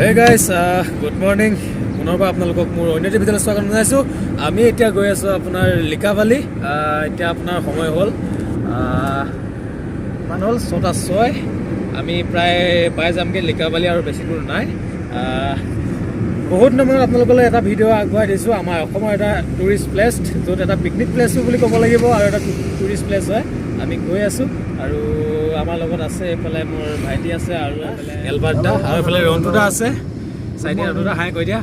Hey guys, good morning. পুনৰবাৰ আপোনালোকক মোৰ অন্য বিদ্যালয়ত স্বাগতম জনাইছোঁ। আমি এতিয়া গৈ আছোঁ আপোনাৰ লিকাবালি। এতিয়া আপোনাৰ সময় হ'ল মান হ'ল 6:06। আমি প্ৰায় পাই যামগৈ লিকাবালি আৰু বেছি দূৰ নাই। বহুত দিনৰ আপোনালোকলৈ এটা ভিডিঅ' আগবঢ়াই দিছোঁ। আমাৰ অসমৰ এটা টুৰিষ্ট প্লেচ, য'ত এটা পিকনিক প্লেচো বুলি ক'ব লাগিব আৰু এটা টুৰিষ্ট প্লেচ হয়। আমি গৈ আছোঁ আৰু আমাৰ লগত আছে এইফালে মোৰ ভাইটি আছে আৰু এইফালে এলবাৰ্টা আৰু এইফালে ৰন্টুদা আছে। চাইডে ৰন্টুদা হাই কৈ দিয়া।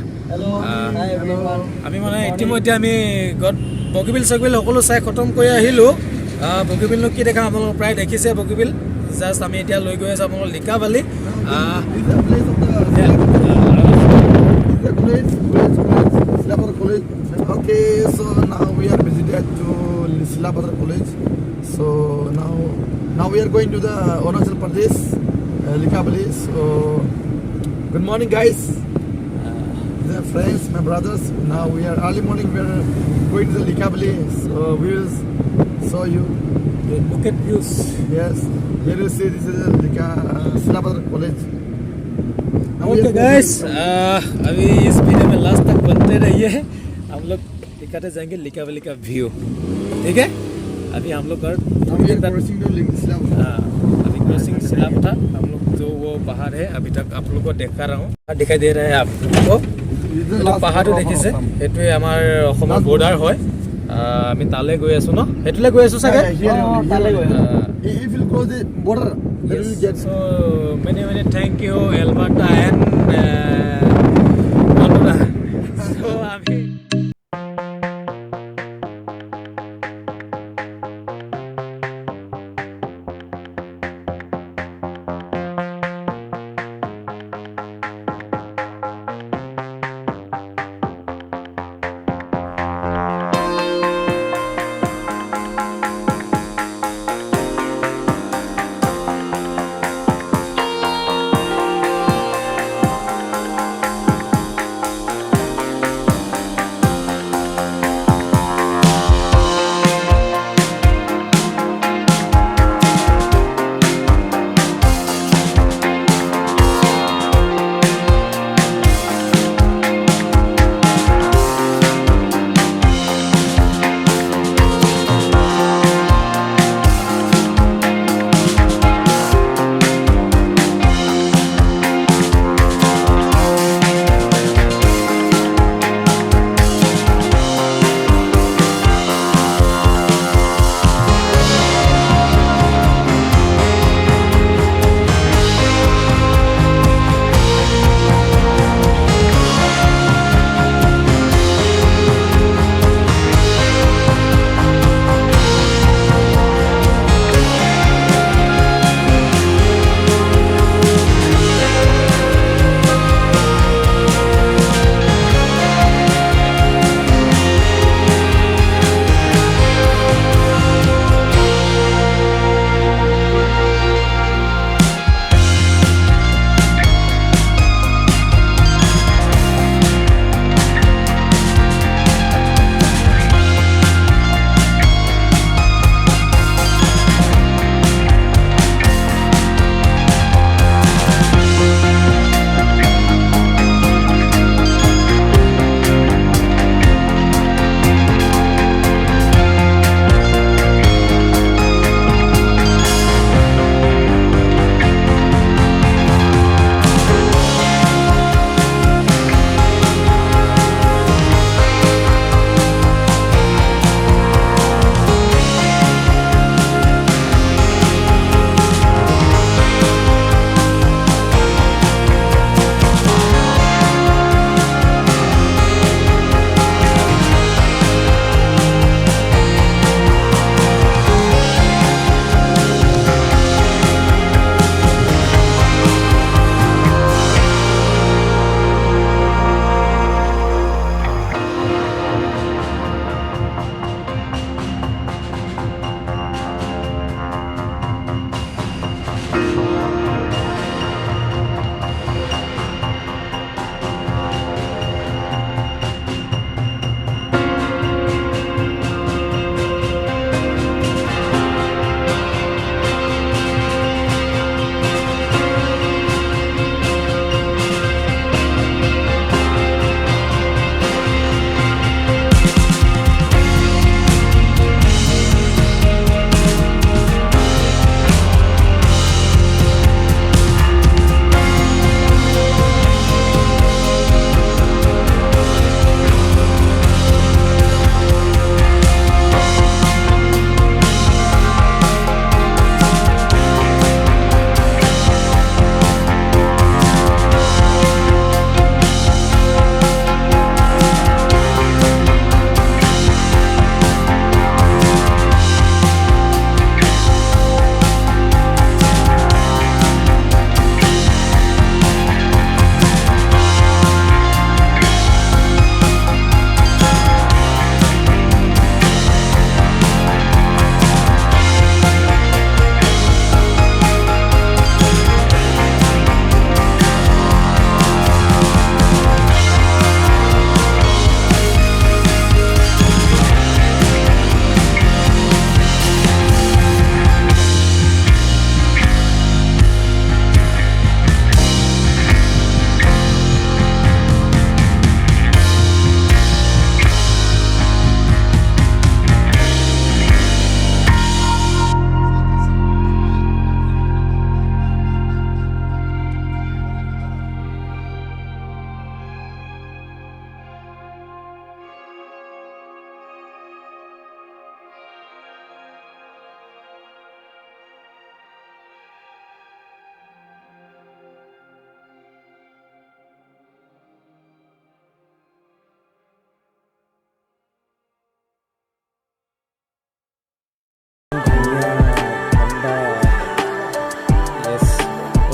আমি মানে ইতিমধ্যে আমি বগীবিল চগীবিল সকলো চাই খতম কৰি আহিলোঁ। বগীবিলনো কি দেখাম, আপোনালোক প্ৰায় দেখিছে বগীবিল। জাষ্ট আমি এতিয়া লৈ গৈ আছোঁ আপোনালোক Likabali. Okay, so now we are visited to Likabali College. So now we are going to the Arunachal Pradesh, Likabali. So good morning, guys. My friends, my brothers. Now we are early morning. We are going to the Likabali. So we will show you. Look at views. Yes, here you see this is Likabali College. Okay guys, अभी इस video में last तक बनते रहिए। हम लोग दिखाते जाएंगे लिकाबाली का व्यू, ठीक है। अभी हम लोग अभी क्रॉसिंग सिलापथा, हम लोग जो वो पहाड़ है अभी तक आप लोग को देखा रहा हूँ, दिखाई दे रहा है आप लोगों को। पहाड़ देखिसे এইটোৱে আমাৰ অসমৰ বৰ্ডাৰ হয়। আমি তালে গৈ আছো ন, হেতুলে গৈ আছো চাগে। If you cross the border, then you get. So many thank you Alberta and Rwanda. So আমি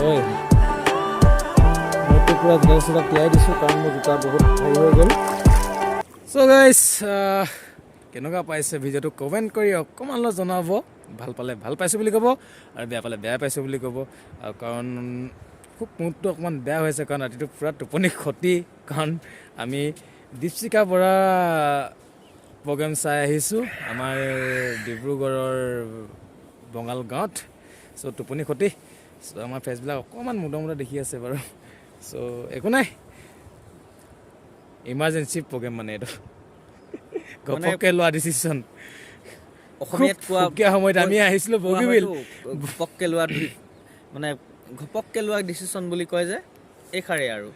হয় মইতো পুৰা জোতা তিয়াই দিছোঁ কাৰণ মোৰ জোতা বহুত হেৰি হৈ গ'ল চ' গাইজ কেনেকুৱা পাইছে ভিডিঅ'টো কমেণ্ট কৰি অকণমান অলপ জনাব ভাল পালে ভাল পাইছোঁ বুলি ক'ব আৰু বেয়া পালে বেয়া পাইছোঁ বুলি ক'ব আৰু কাৰণ খুব মুডটো অকণমান বেয়া হৈছে কাৰণ ৰাতিটো পূৰা টোপনি ক্ষতি কাৰণ আমি দীপশিখা বৰা প্ৰগ্ৰেম চাই আহিছোঁ আমাৰ ডিব্ৰুগড়ৰ বঙাল গাঁৱত চ' টোপনি ক্ষতি চ' আমাৰ ফেচবিলাক অকণমান মুদা দেখি আছে বাৰু চ' একো নাই ইমাৰ্জেঞ্চি প্ৰগ্ৰেম মানে এইটো ঘপককৈ লোৱা ডিচিশ্যন অসমীয়াত কোৱা সুকীয়া সময়ত আমি আহিছিলোঁ বগীবিল ঘপককৈ লোৱা মানে ঘপককৈ লোৱা ডিচিশ্যন বুলি কয় যে এইষাৰেই আৰু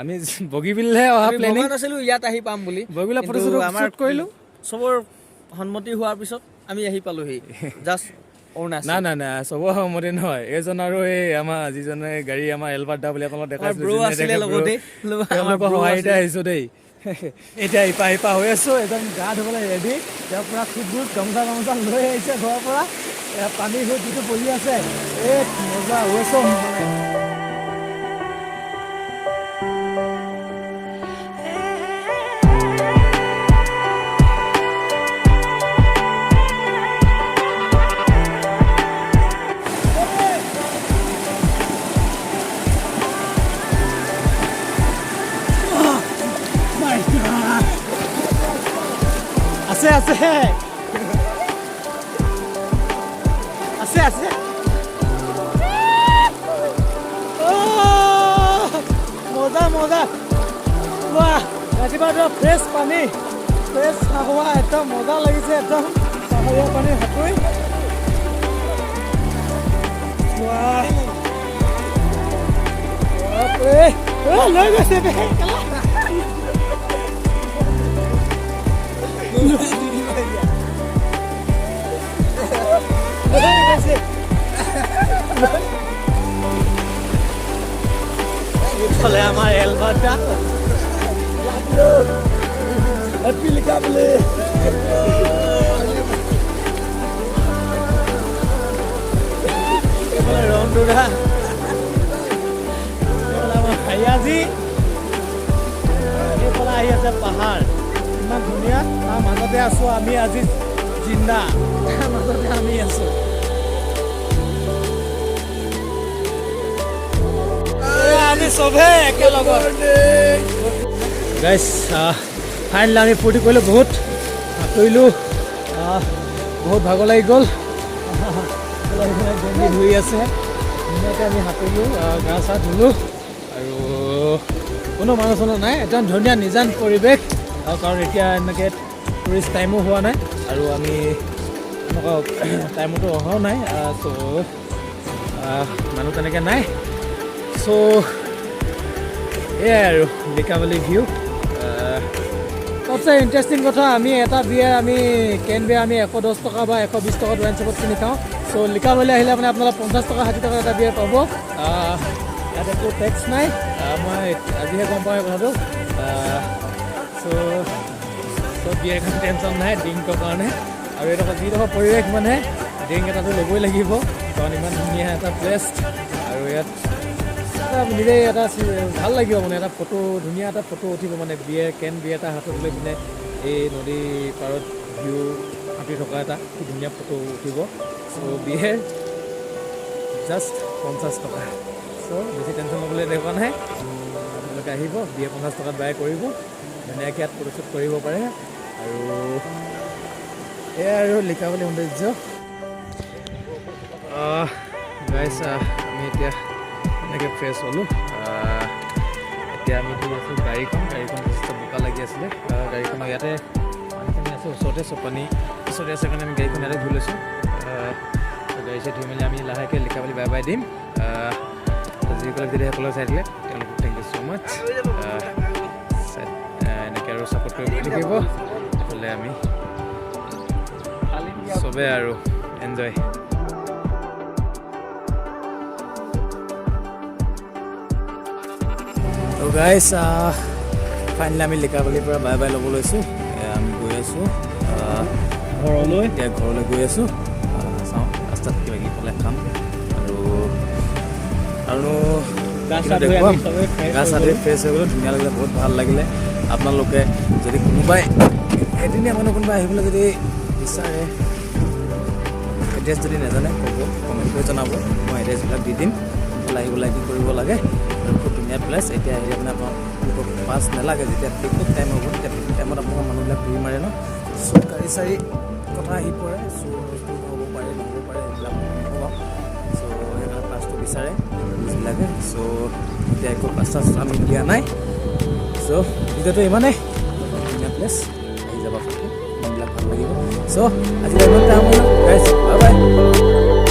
আমি বগীবিলহে অহা প্লেনিং আছিলোঁ ইয়াত আহি পাম বুলি বগীবিলৰ ফটো আমাৰ কৰিলোঁ চবৰ সন্মতি হোৱাৰ পিছত আমি আহি পালোহি জাষ্ট অৰুণাচল না চবৰ সন্মতি নহয় এইজন আৰু এই আমাৰ যিজনে গাড়ী আমাৰ এলবাৰ্ট দা বুলি আপোনালোক ব্ৰ আছিলে লগতে তেওঁলোকৰ সহায়তে আহিছোঁ দেই এতিয়া ইপা হৈ আছোঁ এজন গা ধুবলৈ ৰেডি তেওঁ পূৰা খুব গামোচা লৈ আহিছে ঘৰৰ পৰা পানী হৈ যিটো পৰি আছে এই মজা হৈছোঁ আছে মজা বাহ ৰাতিপুৱা ফ্ৰেছ পানী ফ্ৰেছ হাৱা একদম মজা লাগিছে একদম চাহৰীয়া পানী সাঁতুৰি লৈ গৈছে এইফালে আমাৰ এলবাৰ্টা হেপী লিকাবলি এইফালে ৰংদুৰা এইফালে আমাৰ ভাইয়াজী এইফালে আহি আছে পাহাৰ ইমান ধুনীয়া তাৰ মাজতে আছোঁ আমি আজি জিন্দা তাৰ মাজতে আমি আছোঁ আমি চবে একেলগত গাইছ ফাইনেলি আমি ফূৰ্তি কৰিলোঁ বহুত সাঁতুৰিলোঁ বহুত ভাগৰ লাগি গ'ল গেঞ্জি ধুই আছে ধুনীয়াকৈ আমি সাঁতুৰিলোঁ গা চা ধুলোঁ আৰু কোনো মানুহ চানুহ নাই একদম ধুনীয়া নিজান পৰিৱেশ কাৰণ এতিয়া এনেকৈ টুৰিষ্ট টাইমো হোৱা নাই আৰু আমি এনেকুৱা টাইমতো অহাও নাই চ' মানুহ তেনেকৈ নাই চ' এয়াই আৰু লিকাবালি ভিউ সবচে ইণ্টাৰেষ্টিং কথা আমি এটা বিয়াৰ আমি কেন বিয়াৰ আমি 110 টকা বা 120 টকা ৱাইন শ্বপত কিনি খাওঁ চ' লিকাবালি আহিলে মানে আপোনালোকে 50 টকা 60 টকা এটা বিয়াৰ পাব ইয়াত একো টেক্স নাই মই আজিহে গম পাওঁ কথাটো চ' বিয়াৰ কাৰণে টেনশ্যন নাই ড্ৰিংকৰ কাৰণে আৰু এইডোখৰ যিডোখৰ পৰিৱেশ মানে ড্ৰিংক এটাটো ল'বই লাগিব কাৰণ ইমান ধুনীয়া এটা প্লেচ আৰু ইয়াত নিজেই এটা ভাল লাগিব মানে এটা ফটো ধুনীয়া এটা ফটো উঠিব মানে কেন বিয়াৰ এটা হাতত লৈ পিনে এই নদী পাৰত ভিউ সাঁতুৰি থকা এটা খুব ধুনীয়া ফটো উঠিব চ' বিয়াৰ জাষ্ট 50 টকা চ' বেছি টেনশ্যন ল'বলৈ দেখা নাই আপোনালোকে আহিব বিয়াৰ 50 টকাত বাই কৰিব ধুনীয়াকৈ ইয়াত ফটোশ্বুট কৰিব পাৰে আৰু এয়াই আৰু লিকাবালি সৌন্দৰ্য গাইছ আমি এতিয়া এনেকৈ ফ্ৰেছ হ'লোঁ এতিয়া আমি ধুই আছোঁ গাড়ীখন যথেষ্ট বোকা লাগি আছিলে গাড়ীখনৰ ইয়াতে পানীখিনি আছে ওচৰতে চব পানী ওচৰতে আছে কাৰণে আমি গাড়ীখন ইয়াতে ধুই লৈছোঁ গাড়ী চাই ধুই মেলি আমি লাহেকৈ লিকাবালি বাই দিম যিসকলে ভিডিঅ'সকলে চাই দিলে তেওঁলোকক থেংক ইউ ছ' মাছ এনেকৈ আৰু ছাপোৰ্ট কৰিব লাগিব এইফালে আমি চবে আৰু এনজয় তো গাইছ ফাইনেলি আমি লিকাবালিৰ পৰা বাই বাই ল'ব লৈছোঁ আমি গৈ আছোঁ ঘৰলৈ এতিয়া ঘৰলৈ গৈ আছোঁ চাওঁ ৰাস্তাত কিবা কিবি পালে খাম আৰু আৰু গা চা ধুই দেখুৱাম আমি চবেই fresh গা চা হৈ ধুই গ'লো। ফ্ৰেছ হৈ গ'লো ধুনীয়া লাগিলে বহুত ভাল লাগিলে আপোনালোকে যদি কোনোবাই এদিনীয়া মানুহ কোনোবাই আহিবলৈ যদি বিচাৰে এড্ৰেছ যদি নাজানে ক'ব কমেণ্ট কৰি জনাব মই এড্ৰেছবিলাক দি দিম আহিবলৈ কি কৰিব লাগে আৰু খুব ধুনীয়া প্লেচ এতিয়া আহিলে মানে আপোনালোকক পাছ নালাগে যেতিয়া পিকনিক টাইম হ'ব তেতিয়া পিকনিক টাইমত আপোনালোকৰ মানুহবিলাক ঘূৰি মাৰে ন চ' গাড়ী চাড়ী কথা আহি পৰে চ' হ'ব পাৰে নহ'ব পাৰে এইবিলাক নহ'ব চ' সেইকাৰণে পাছটো বিচাৰে পুলিচবিলাকে চ' এতিয়া একো পাছ চাছ আমি দিয়া নাই চ' ভিডিঅ'টো ইমানেই ধুনীয়া প্লেচ আহি যাব মনবিলাক ভাল লাগিব চ' আজিলৈ ইমানতে সামৰিলোঁ গাইজ বাই বাই